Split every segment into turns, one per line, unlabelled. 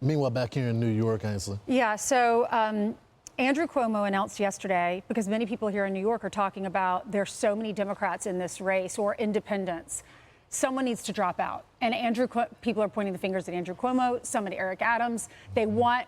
Meanwhile, back here in New York, Ainsley.
Yeah, so Andrew Cuomo announced yesterday, because many people here in New York are talking about there's so many Democrats in this race or independents. Someone needs to drop out. And people are pointing the fingers at Andrew Cuomo, some at Eric Adams. They want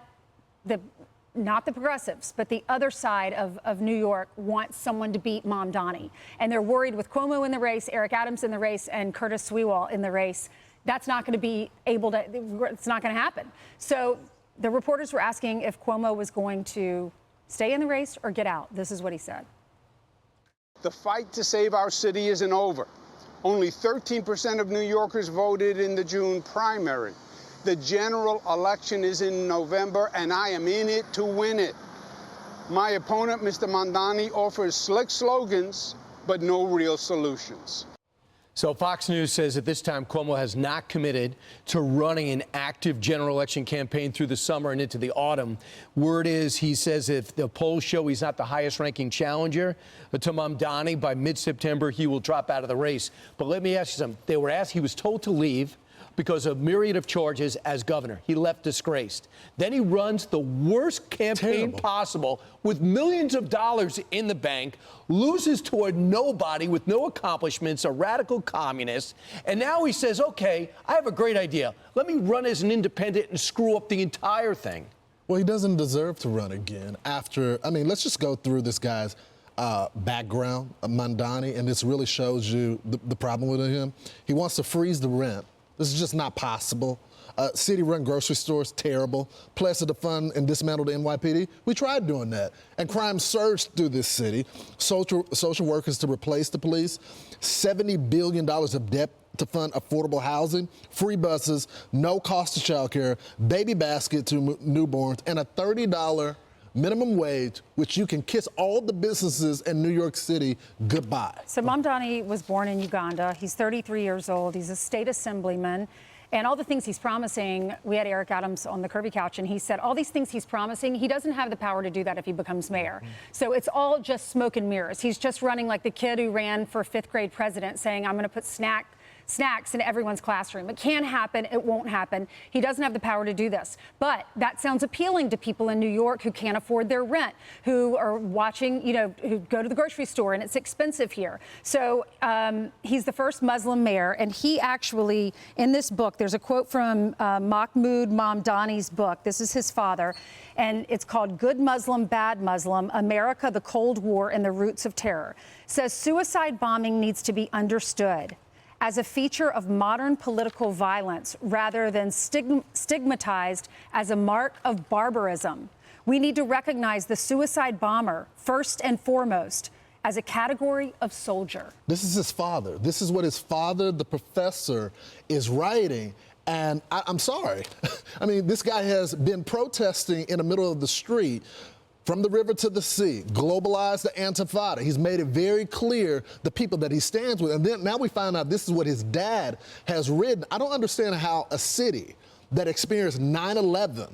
not the progressives, but the other side of New York wants someone to beat Mamdani. And they're worried with Cuomo in the race, Eric Adams in the race, and Curtis Sewell in the race. That's not going to be it's not going to happen. So the reporters were asking if Cuomo was going to stay in the race or get out. This is what he said.
The fight to save our city isn't over. Only 13% of New Yorkers voted in the June primary. The general election is in November, and I am in it to win it. My opponent, Mr. Mandani, offers slick slogans, but no real solutions.
So Fox News says at this time Cuomo has not committed to running an active general election campaign through the summer and into the autumn. Word is, he says, if the polls show he's not the highest-ranking challenger to Mamdani by mid-September, he will drop out of the race. But let me ask you something. They were asked, he was told to leave because of a myriad of charges as governor. He left disgraced. Then he runs the worst campaign possible with millions of dollars in the bank, loses to a nobody with no accomplishments, a radical communist, and now he says, okay, I have a great idea. Let me run as an independent and screw up the entire thing.
Well, he doesn't deserve to run again after, I mean, let's just go through this guy's background, Mandani, and this really shows you the problem with him. He wants to freeze the rent. This is just not possible. City-run grocery stores, terrible. Pledge to fund and dismantle the NYPD. We tried doing that. And crime surged through this city. Social workers to replace the police. $70 billion of debt to fund affordable housing. Free buses, no cost to child care, baby basket to newborns, and a $30 minimum wage, which you can kiss all the businesses in New York City goodbye.
So Mamdani was born in Uganda. He's 33 years old. He's a state assemblyman. And all the things he's promising, we had Eric Adams on the Kirby couch, and he said all these things he's promising, he doesn't have the power to do that if he becomes mayor. So it's all just smoke and mirrors. He's just running like the kid who ran for fifth grade president, saying, I'm going to put snacks in everyone's classroom. It can't happen. It won't happen. He doesn't have the power to do this. But that sounds appealing to people in New York who can't afford their rent, who are watching, who go to the grocery store and it's expensive here. So he's the first Muslim mayor. And he actually, in this book, there's a quote from Mahmoud Mamdani's book. This is his father. And it's called Good Muslim, Bad Muslim, America, the Cold War, and the Roots of Terror. It says suicide bombing needs to be understood as a feature of modern political violence rather than stigmatized as a mark of barbarism. We need to recognize the suicide bomber first and foremost as a category of soldier.
This is his father. This is what his father, the professor, is writing. And I'm sorry. I mean, this guy has been protesting in the middle of the street from the river to the sea, globalized the Antifada. He's made it very clear the people that he stands with. And then now we find out this is what his dad has written. I don't understand how a city that experienced 9/11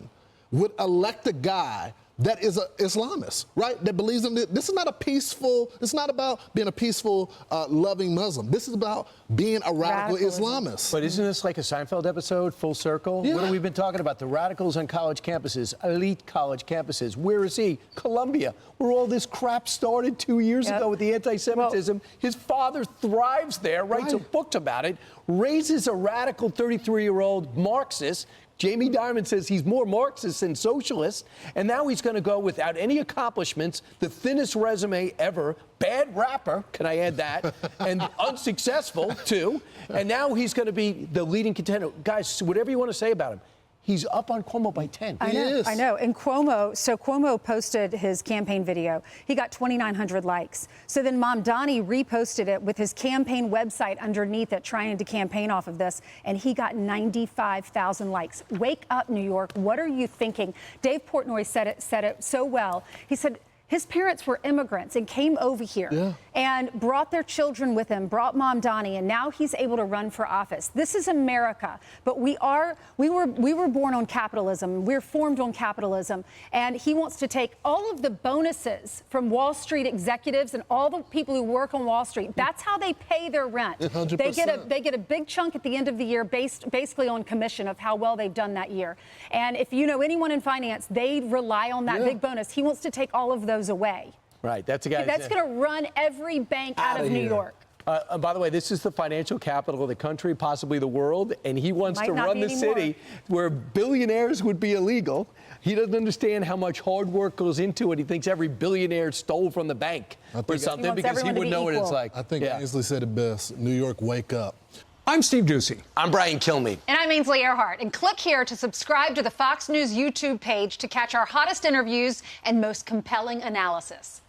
would elect a guy that is an Islamist, right? That believes in this is not a peaceful, it's not about being a peaceful, loving Muslim. This is about being a radical Islamist.
But isn't this like a Seinfeld episode, full circle?
Yeah.
What have we been talking about? The radicals on college campuses, elite college campuses. Where is he? Columbia, where all this crap started 2 years ago with the anti-Semitism. His father thrives there, writes a book about it, raises a radical 33-year-old Marxist. Jamie Dimon says he's more Marxist than socialist, and now he's going to go without any accomplishments, the thinnest resume ever, bad rapper, can I add that, and unsuccessful, too, and now he's going to be the leading contender. Guys, whatever you want to say about him, he's up on Cuomo by 10.
I know. And Cuomo posted his campaign video. He got 2,900 likes. So then Mamdani reposted it with his campaign website underneath it, trying to campaign off of this, and he got 95,000 likes. Wake up, New York. What are you thinking? Dave Portnoy said it so well. He said, His parents were immigrants and came over here and brought their children with him, brought Mamdani, and now he's able to run for office. This is America, but we were born on capitalism. We're formed on capitalism, and he wants to take all of the bonuses from Wall Street executives and all the people who work on Wall Street. That's how they pay their rent.
100%.
They get a big chunk at the end of the year based basically on commission of how well they've done that year. And if you know anyone in finance, they rely on that big bonus. He wants to take all of those away.
Right. That's a guy
that's going to run every bank out of New York.
By the way, this is the financial capital of the country, possibly the world, and he wants to run the city where billionaires would be illegal. He doesn't understand how much hard work goes into it. He thinks every billionaire stole from the bank or something because he would know what it's like.
I think Ainsley said it best. New York, wake up.
I'm Steve Ducey.
I'm Brian Kilmeade.
And I'm Ainsley Earhardt. And click here to subscribe to the Fox News YouTube page to catch our hottest interviews and most compelling analysis.